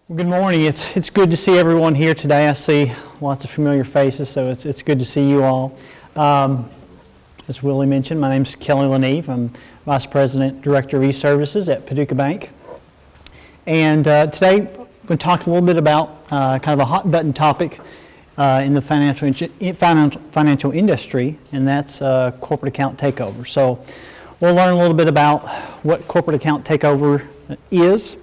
Well, good morning. It's good to see everyone here today. I see lots of familiar faces, so it's good to see you all. As Willie mentioned, my name is Kelly LeNeave. I'm Vice President, Director of E-Services at Paducah Bank. And today we're going to talk a little bit about kind of a hot button topic in the financial industry, and that's corporate account takeover. So we'll learn a little bit about what corporate account takeover is,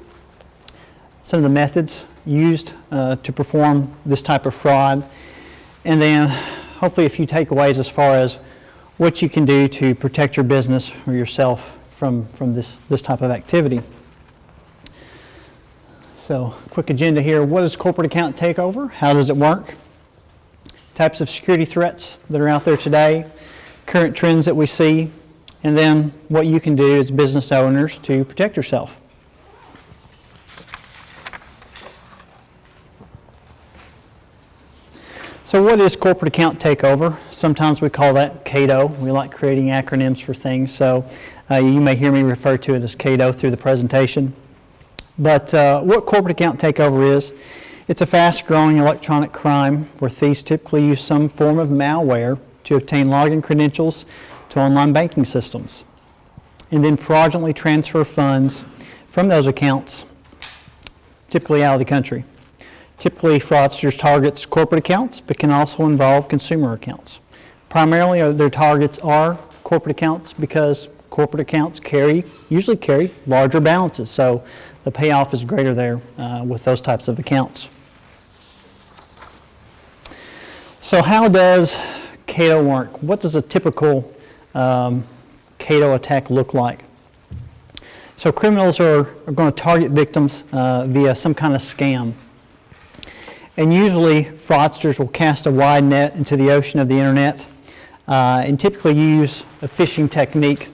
some of the methods used to perform this type of fraud, and then hopefully a few takeaways as far as what you can do to protect your business or yourself from this type of activity. So, quick agenda here. What is corporate account takeover? How does it work? Types of security threats that are out there today, current trends that we see, and then what you can do as business owners to protect yourself. So what is corporate account takeover? Sometimes we call that CATO. We like creating acronyms for things, so you may hear me refer to it as CATO through the presentation. But what corporate account takeover is, it's a fast-growing electronic crime where thieves typically use some form of malware to obtain login credentials to online banking systems and then fraudulently transfer funds from those accounts, typically out of the country. Typically, fraudsters target corporate accounts, but can also involve consumer accounts. Primarily, their targets are corporate accounts because corporate accounts usually carry larger balances, so the payoff is greater there with those types of accounts. So how does CATO work? What does a typical CATO attack look like? So criminals are going to target victims via some kind of scam. And usually fraudsters will cast a wide net into the ocean of the internet and typically use a phishing technique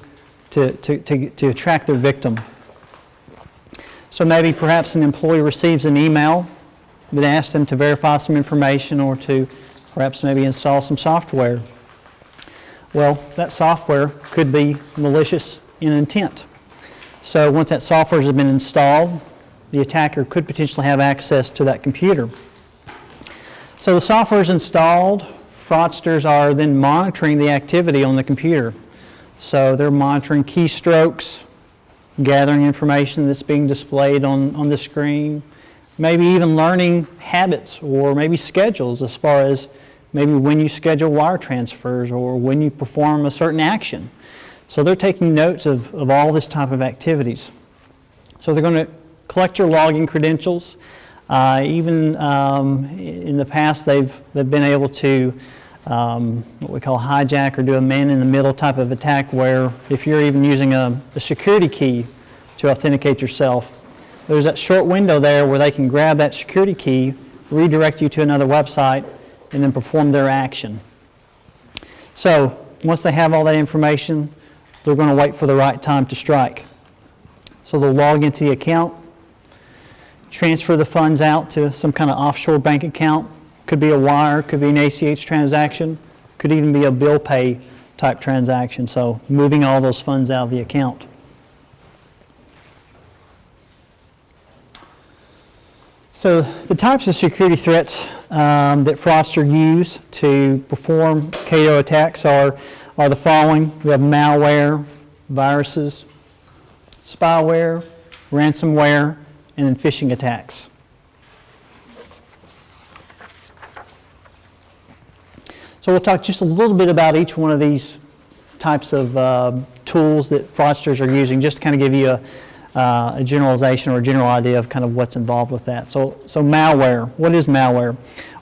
to attract their victim. So maybe perhaps an employee receives an email that asks them to verify some information or to perhaps maybe install some software. Well, that software could be malicious in intent. So once that software has been installed, the attacker could potentially have access to that computer. So the software is installed, fraudsters are then monitoring the activity on the computer. So they're monitoring keystrokes, gathering information that's being displayed on the screen, maybe even learning habits or maybe schedules as far as maybe when you schedule wire transfers or when you perform a certain action. So they're taking notes of all this type of activities. So they're going to collect your login credentials. Even in the past, they've been able to what we call hijack or do a man-in-the-middle type of attack where if you're even using a security key to authenticate yourself, there's that short window there where they can grab that security key, redirect you to another website, and then perform their action. So once they have all that information, they're going to wait for the right time to strike. So they'll log into the account, transfer the funds out to some kind of offshore bank account. Could be a wire, could be an ACH transaction, could even be a bill pay type transaction. So moving all those funds out of the account. So the types of security threats that fraudsters use to perform CATO attacks are the following. We have malware, viruses, spyware, ransomware, and then phishing attacks. So we'll talk just a little bit about each one of these types of tools that fraudsters are using, just to kind of give you a generalization or a general idea of kind of what's involved with that. So malware. What is malware?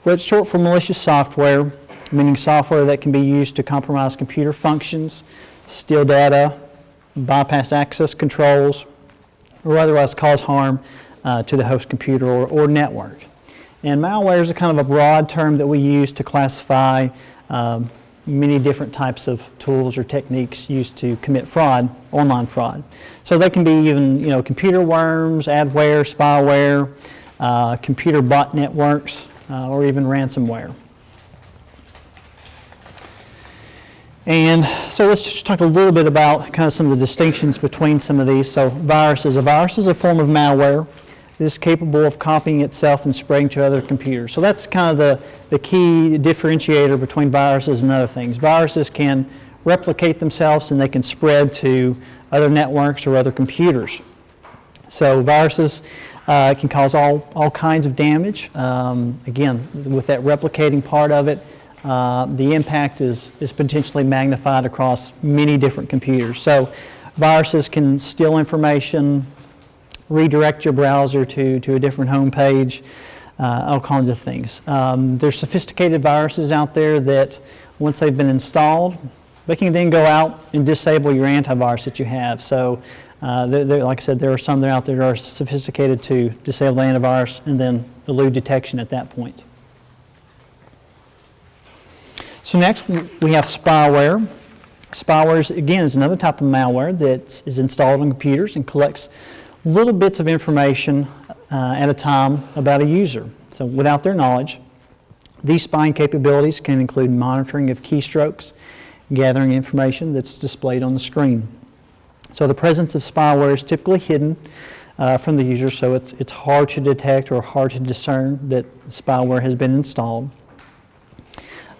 Well, it's short for malicious software, meaning software that can be used to compromise computer functions, steal data, bypass access controls, or otherwise cause harm to the host computer or network. And malware is a kind of a broad term that we use to classify many different types of tools or techniques used to commit fraud, online fraud. So they can be even, computer worms, adware, spyware, computer bot networks, or even ransomware. And so let's just talk a little bit about kind of some of the distinctions between some of these. So viruses. A virus is a form of malware is capable of copying itself and spreading to other computers. So that's kind of the key differentiator between viruses and other things. Viruses can replicate themselves and they can spread to other networks or other computers. So viruses can cause all kinds of damage. Again, with that replicating part of it, the impact is potentially magnified across many different computers. So viruses can steal information, redirect your browser to a different home page, all kinds of things. There's sophisticated viruses out there that once they've been installed, they can then go out and disable your antivirus that you have. So like I said, there are some that are out there that are sophisticated to disable the antivirus and then elude detection at that point. So next we have spyware. Spyware, again, is another type of malware that is installed on computers and collects little bits of information at a time about a user. So without their knowledge, these spying capabilities can include monitoring of keystrokes, gathering information that's displayed on the screen. So the presence of spyware is typically hidden from the user, so it's hard to detect or hard to discern that spyware has been installed.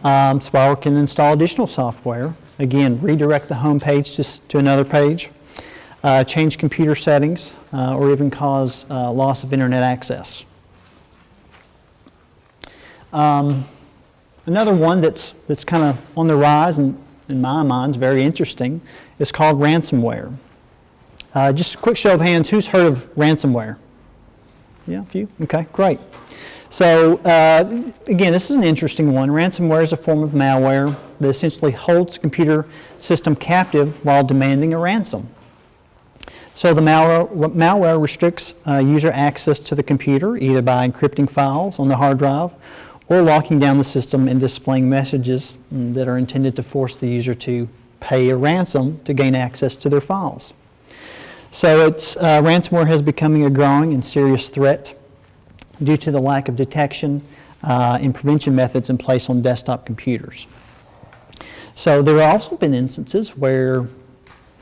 Spyware can install additional software, again, redirect the home page to another page, change computer settings, or even cause loss of internet access. Another one that's kind of on the rise and in my mind is very interesting is called ransomware. Just a quick show of hands, who's heard of ransomware? Yeah, a few? Okay, great. So again, this is an interesting one. Ransomware is a form of malware that essentially holds the computer system captive while demanding a ransom. So the malware restricts user access to the computer either by encrypting files on the hard drive or locking down the system and displaying messages that are intended to force the user to pay a ransom to gain access to their files. So ransomware has becoming a growing and serious threat due to the lack of detection and prevention methods in place on desktop computers. So there have also been instances where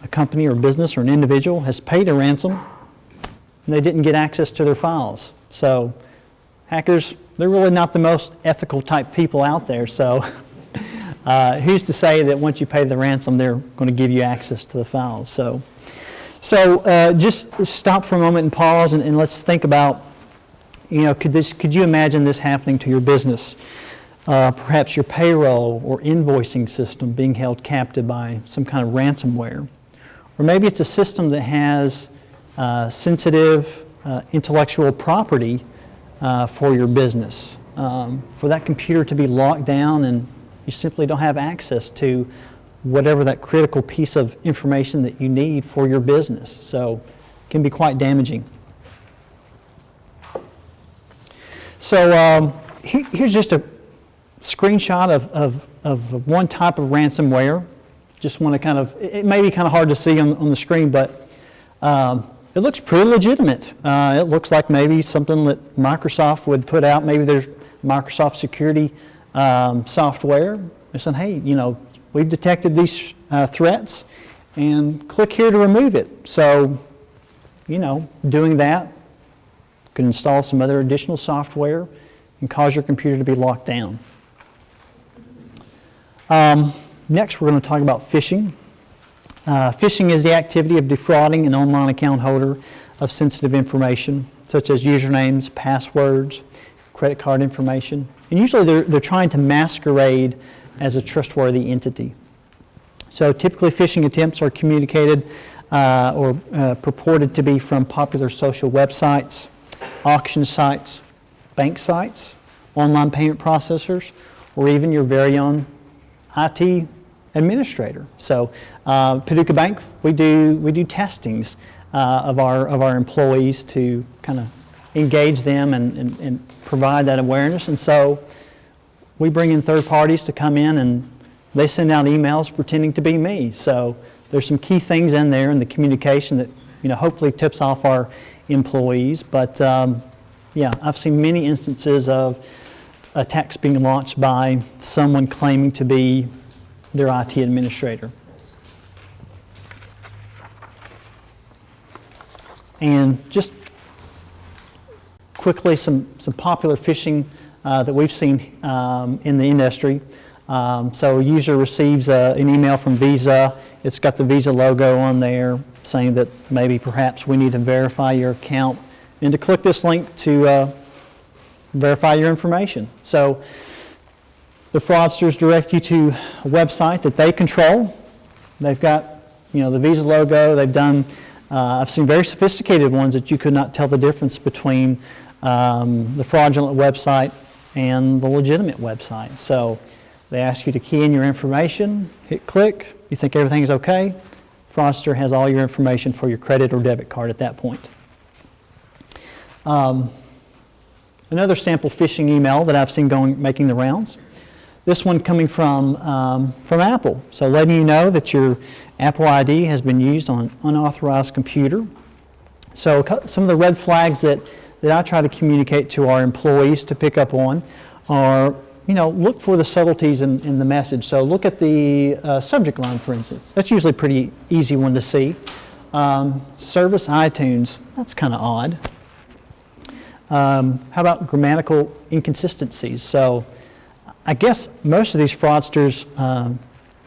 a company or business or an individual has paid a ransom and they didn't get access to their files. So hackers, they're really not the most ethical type people out there. So who's to say that once you pay the ransom, they're going to give you access to the files? So just stop for a moment and pause and let's think about, could you imagine this happening to your business? Perhaps your payroll or invoicing system being held captive by some kind of ransomware. Or maybe it's a system that has sensitive intellectual property for your business. For that computer to be locked down and you simply don't have access to whatever that critical piece of information that you need for your business. So it can be quite damaging. So here's just a screenshot of one type of ransomware. Just want to it may be kind of hard to see on the screen, but it looks pretty legitimate. It looks like maybe something that Microsoft would put out. Maybe there's Microsoft security software. They're saying, hey, we've detected these threats, and click here to remove it. So, doing that could install some other additional software and cause your computer to be locked down. Next, we're going to talk about phishing. Phishing is the activity of defrauding an online account holder of sensitive information, such as usernames, passwords, credit card information. And usually they're trying to masquerade as a trustworthy entity. So typically phishing attempts are communicated or purported to be from popular social websites, auction sites, bank sites, online payment processors, or even your very own IT administrator. So Paducah Bank, we do testings of our employees to kind of engage them and provide that awareness. And so we bring in third parties to come in and they send out emails pretending to be me. So there's some key things in there in the communication that hopefully tips off our employees. But yeah, I've seen many instances of attacks being launched by someone claiming to be their IT administrator. And just quickly some popular phishing that we've seen in the industry. So a user receives an email from Visa. It's got the Visa logo on there saying that maybe perhaps we need to verify your account and to click this link to verify your information. So the fraudsters direct you to a website that they control. They've got, the Visa logo. They've done, I've seen very sophisticated ones that you could not tell the difference between the fraudulent website and the legitimate website. So they ask you to key in your information, hit click, you think everything's okay. Fraudster has all your information for your credit or debit card at that point. Another sample phishing email that I've seen making the rounds. This one coming from Apple. So letting you know that your Apple ID has been used on an unauthorized computer. So some of the red flags that I try to communicate to our employees to pick up on are, look for the subtleties in the message. So look at the subject line, for instance. That's usually a pretty easy one to see. Service iTunes, that's kind of odd. How about grammatical inconsistencies? So I guess most of these fraudsters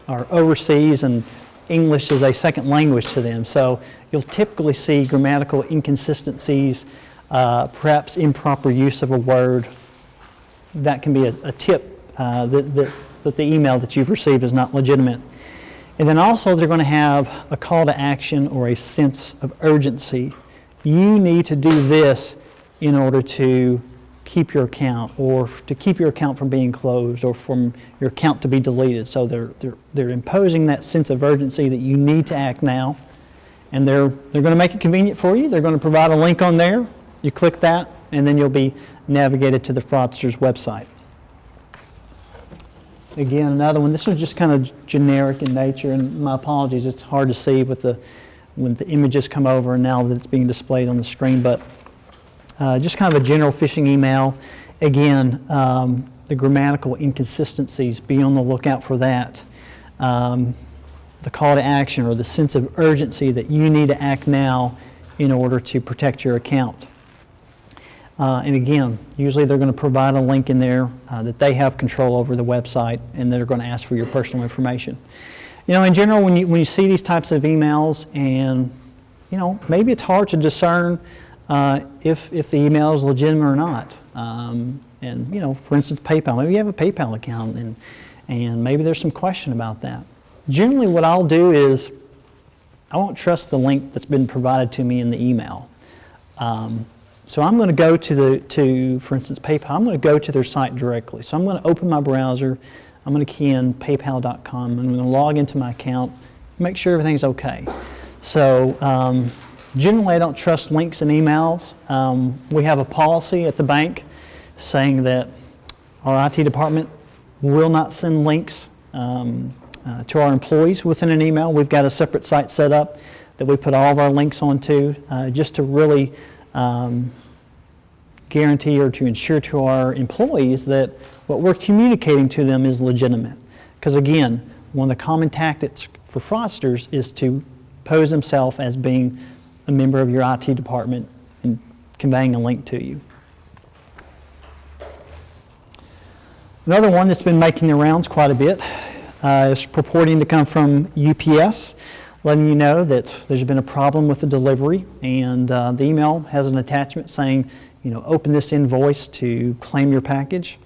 are overseas and English is a second language to them. So you'll typically see grammatical inconsistencies, perhaps improper use of a word. That can be a tip that the email that you've received is not legitimate. And then also they're going to have a call to action or a sense of urgency. You need to do this in order to keep your account, or to keep your account from being closed, or from your account to be deleted. So they're imposing that sense of urgency that you need to act now, and they're going to make it convenient for you. They're going to provide a link on there. You click that, and then you'll be navigated to the fraudster's website. Again, another one. This one's just kind of generic in nature, and my apologies. It's hard to see when the images come over and now that it's being displayed on the screen, but just kind of a general phishing email. Again, the grammatical inconsistencies, be on the lookout for that. The call to action or the sense of urgency that you need to act now in order to protect your account. And again, usually they're going to provide a link in there that they have control over the website, and they're going to ask for your personal information. In general, when you see these types of emails, and maybe it's hard to discern if the email is legitimate or not. And for instance, PayPal. Maybe you have a PayPal account, and maybe there's some question about that. Generally, what I'll do is I won't trust the link that's been provided to me in the email. So I'm going to go for instance, PayPal. I'm going to go to their site directly. So I'm going to open my browser. I'm going to key in paypal.com. I'm going to log into my account, make sure everything's okay. So generally, I don't trust links in emails. We have a policy at the bank saying that our IT department will not send links to our employees within an email. We've got a separate site set up that we put all of our links onto just to really guarantee or to ensure to our employees that what we're communicating to them is legitimate. Because again, one of the common tactics for fraudsters is to pose themselves as being a member of your IT department and conveying a link to you. Another one that's been making the rounds quite a bit is purporting to come from UPS, letting you know that there's been a problem with the delivery, and the email has an attachment saying, open this invoice to claim your package.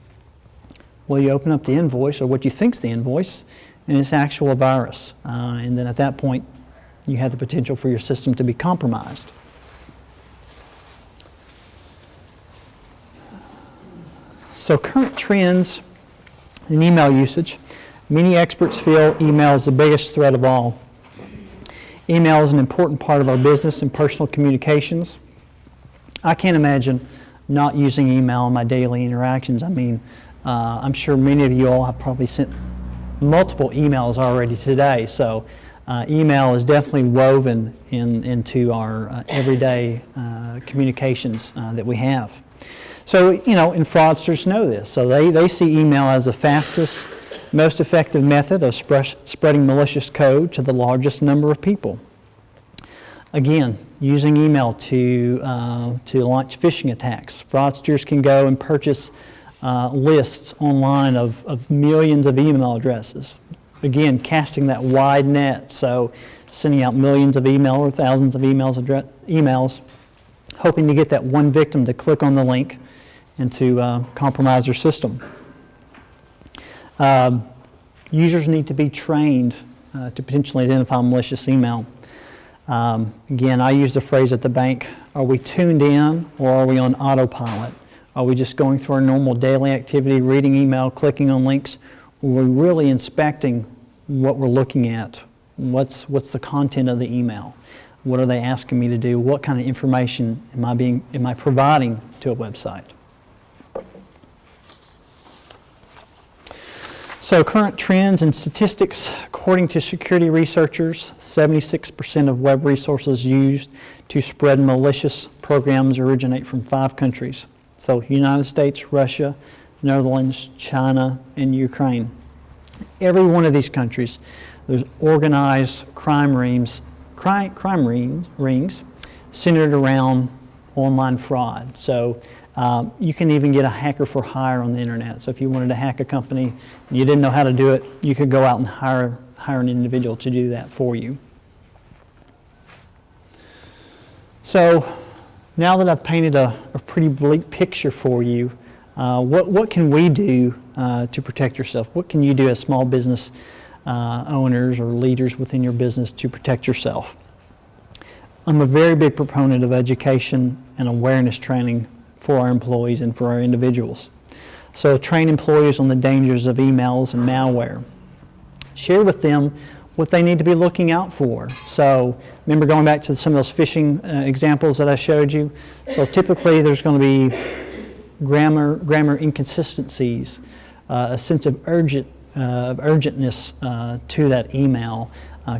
Well, you open up the invoice, or what you think's the invoice, and it's actually a virus. And then at that point, you have the potential for your system to be compromised. So current trends in email usage. Many experts feel email is the biggest threat of all. Email is an important part of our business and personal communications. I can't imagine not using email in my daily interactions. I mean, I'm sure many of you all have probably sent multiple emails already today. So email is definitely woven into our everyday communications that we have. So, and fraudsters know this. So they see email as the fastest, most effective method of spreading malicious code to the largest number of people. Again, using email to launch phishing attacks. Fraudsters can go and purchase lists online of millions of email addresses. Again, casting that wide net, so sending out millions of email or thousands of emails, hoping to get that one victim to click on the link and to compromise their system. Users need to be trained to potentially identify malicious email. Again, I use the phrase at the bank, are we tuned in or are we on autopilot? Are we just going through our normal daily activity, reading email, clicking on links? Or are we really inspecting what we're looking at? What's the content of the email? What are they asking me to do? What kind of information am I providing to a website? So current trends and statistics, according to security researchers, 76% of web resources used to spread malicious programs originate from 5 countries. So United States, Russia, Netherlands, China, and Ukraine. Every one of these countries, there's organized crime rings centered around online fraud. So you can even get a hacker for hire on the internet. So if you wanted to hack a company and you didn't know how to do it, you could go out and hire an individual to do that for you. So now that I've painted a pretty bleak picture for you, what can we do to protect yourself? What can you do as small business owners or leaders within your business to protect yourself? I'm a very big proponent of education and awareness training for our employees and for our individuals. So train employees on the dangers of emails and malware. Share with them what they need to be looking out for. So remember going back to some of those phishing examples that I showed you? So typically there's going to be grammar inconsistencies, a sense of urgentness to that email,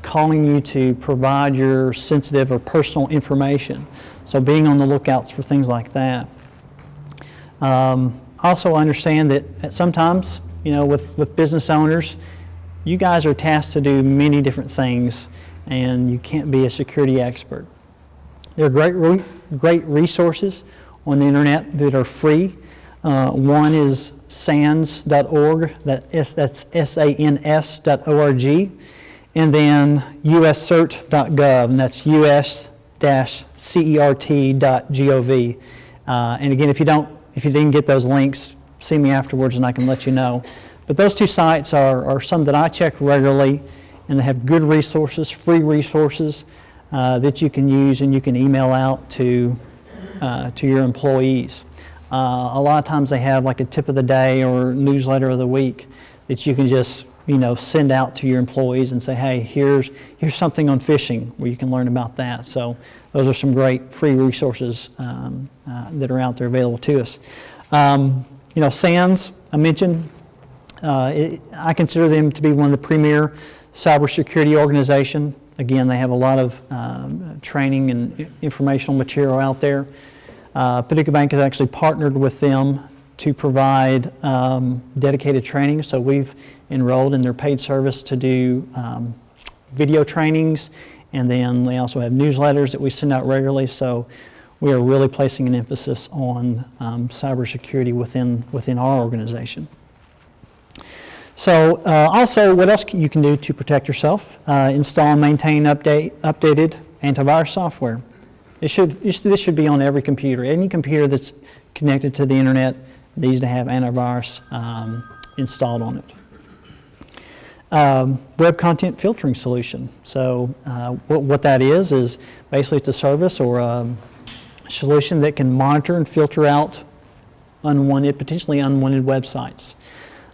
calling you to provide your sensitive or personal information. So being on the lookouts for things like that. Also understand that sometimes, with business owners, you guys are tasked to do many different things and you can't be a security expert. There are great resources on the internet that are free. One is SANS.org, that's SANS.org, and then uscert.gov, and that's us-cert.gov. And again, if you didn't get those links, see me afterwards and I can let you know. But those two sites are some that I check regularly, and they have good resources, free resources that you can use and you can email out to your employees. A lot of times they have like a tip of the day or newsletter of the week that you can just send out to your employees and say, hey, here's something on phishing where you can learn about that. So those are some great free resources that are out there available to us. SANS, I mentioned, I consider them to be one of the premier cybersecurity organization. Again, they have a lot of training and informational material out there. Paducah Bank has actually partnered with them to provide dedicated training. So we've enrolled in their paid service to do video trainings, and then they also have newsletters that we send out regularly. So we are really placing an emphasis on cybersecurity within our organization. So also, what else you can do to protect yourself? Install and maintain updated antivirus software. This should be on every computer. Any computer that's connected to the internet needs to have antivirus installed on it. Web content filtering solution. So what that is basically it's a service or a solution that can monitor and filter out potentially unwanted websites.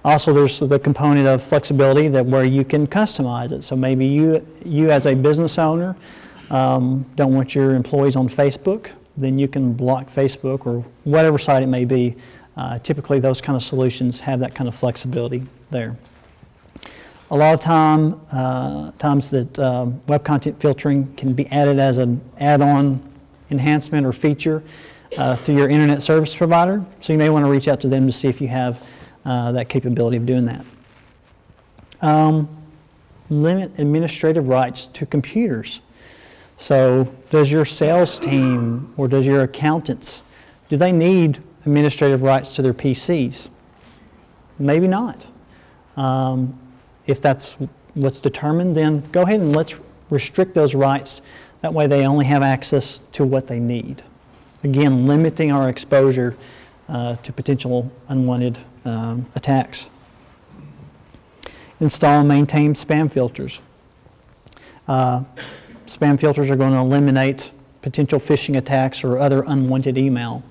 Also, there's the component of flexibility where you can customize it. So maybe you as a business owner don't want your employees on Facebook, then you can block Facebook or whatever site it may be. Typically, those kind of solutions have that kind of flexibility there. A lot of times that web content filtering can be added as an add-on enhancement or feature through your internet service provider. So you may want to reach out to them to see if you have that capability of doing that. Limit administrative rights to computers. So does your sales team or does your accountants, do they need administrative rights to their PCs? Maybe not. If that's what's determined, then go ahead and let's restrict those rights. That way they only have access to what they need. Again, limiting our exposure to potential unwanted attacks. Install and maintain spam filters. Spam filters are going to eliminate potential phishing attacks or other unwanted email.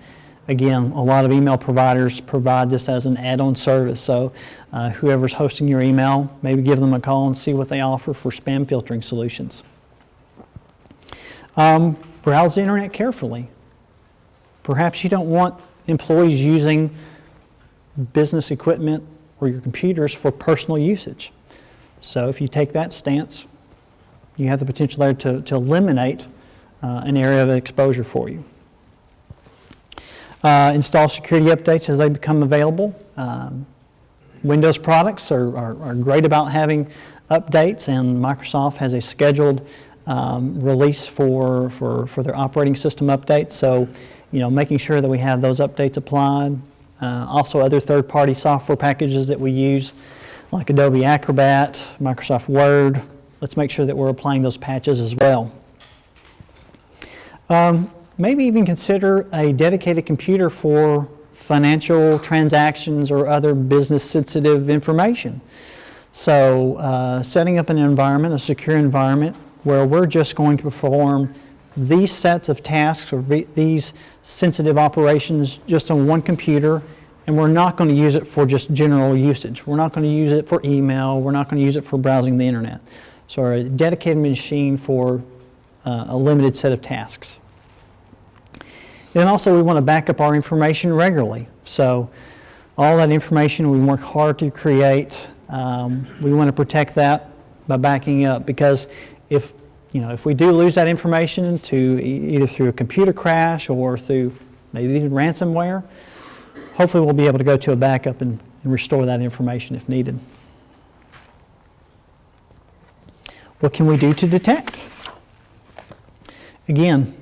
Again, a lot of email providers provide this as an add-on service, so whoever's hosting your email, maybe give them a call and see what they offer for spam filtering solutions. Browse the internet carefully. Perhaps you don't want employees using business equipment or your computers for personal usage. So if you take that stance, you have the potential there to eliminate an area of exposure for you. Install security updates as they become available. Windows products are great about having updates, and Microsoft has a scheduled release for their operating system updates. So, making sure that we have those updates applied. Also, other third-party software packages that we use, like Adobe Acrobat, Microsoft Word. Let's make sure that we're applying those patches as well. Maybe even consider a dedicated computer for financial transactions or other business-sensitive information. So setting up an environment, a secure environment, where we're just going to perform these sets of tasks or these sensitive operations just on one computer, and we're not going to use it for just general usage. We're not going to use it for email. We're not going to use it for browsing the internet. So a dedicated machine for a limited set of tasks. Then also we want to back up our information regularly. So all that information we work hard to create, we want to protect that by backing up, because if we do lose that information to either through a computer crash or through maybe even ransomware, hopefully we'll be able to go to a backup and restore that information if needed. What can we do to detect? Again,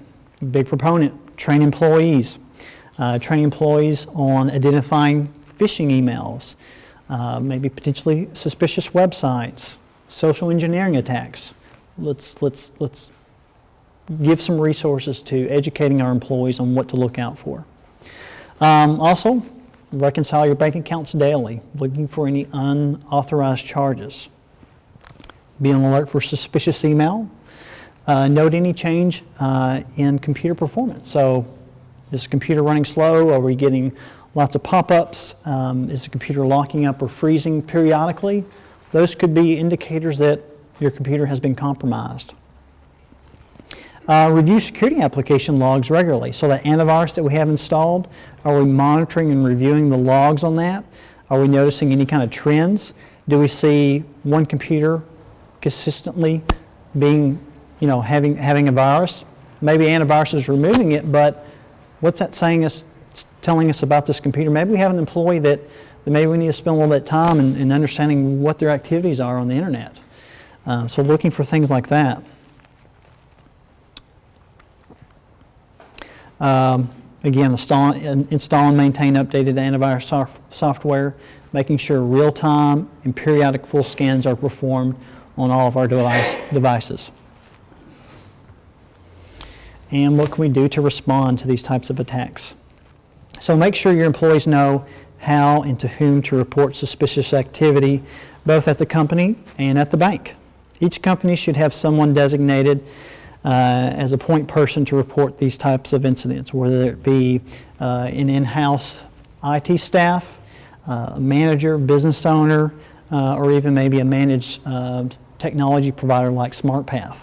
big proponent, train employees. Train employees on identifying phishing emails, maybe potentially suspicious websites, social engineering attacks. Let's give some resources to educating our employees on what to look out for. Also, reconcile your bank accounts daily, looking for any unauthorized charges. Be on alert for suspicious email. Note any change in computer performance. So, is the computer running slow? Are we getting lots of pop-ups? Is the computer locking up or freezing periodically? Those could be indicators that your computer has been compromised. Review security application logs regularly. So that antivirus that we have installed, are we monitoring and reviewing the logs on that? Are we noticing any kind of trends? Do we see one computer consistently being, having a virus? Maybe antivirus is removing it, but what's that telling us about this computer? Maybe we have an employee that maybe we need to spend a little bit of time in understanding what their activities are on the internet. So looking for things like that. Again, install and maintain updated antivirus software, making sure real-time and periodic full scans are performed on all of our devices. And what can we do to respond to these types of attacks? So make sure your employees know how and to whom to report suspicious activity, both at the company and at the bank. Each company should have someone designated as a point person to report these types of incidents, whether it be an in-house IT staff, a manager, business owner, or even maybe a managed technology provider like SmartPath.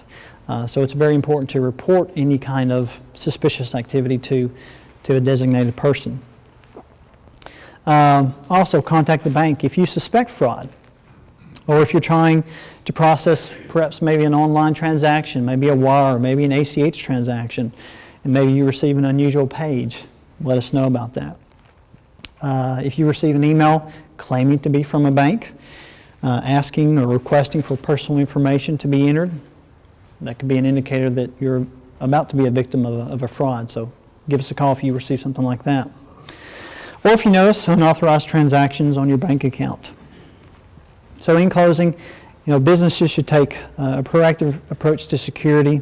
So it's very important to report any kind of suspicious activity to a designated person. Also, contact the bank if you suspect fraud, or if you're trying to process perhaps maybe an online transaction, maybe a wire, maybe an ACH transaction, and maybe you receive an unusual page. Let us know about that. If you receive an email claiming to be from a bank, asking or requesting for personal information to be entered, That could be an indicator that you're about to be a victim of a fraud. So give us a call if you receive something like that. Or if you notice unauthorized transactions on your bank account. So in closing, businesses should take a proactive approach to security.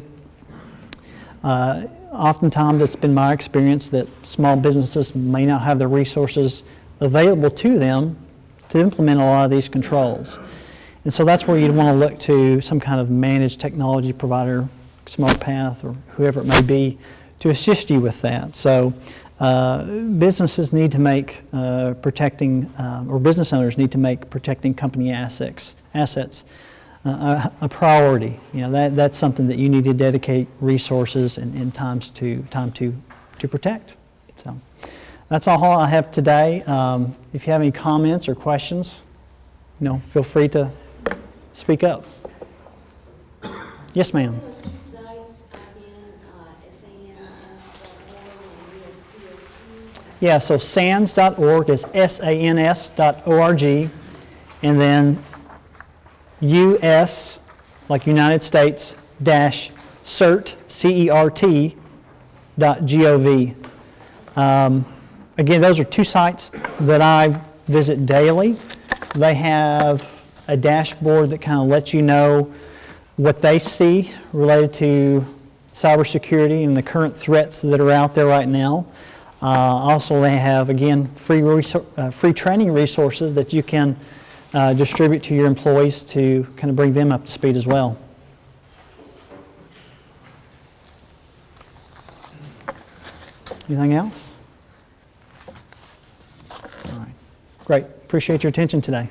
Oftentimes, it's been my experience that small businesses may not have the resources available to them to implement a lot of these controls. And so that's where you'd want to look to some kind of managed technology provider, SmartPath, or whoever it may be, to assist you with that. So businesses need to make or business owners need to make protecting company assets a priority. That's something that you need to dedicate resources and time to protect. So that's all I have today. If you have any comments or questions, feel free to speak up. Yes, ma'am. Those two sites again, SANS.org and USCOT. Yeah, so SANS.org is SANS.org, and then US, like United States, dash CERT, CERT.gov. Again, those are two sites that I visit daily. They have a dashboard that kind of lets you know what they see related to cybersecurity and the current threats that are out there right now. Also, they have, again, free training resources that you can distribute to your employees to kind of bring them up to speed as well. Anything else? All right. Great. Appreciate your attention today.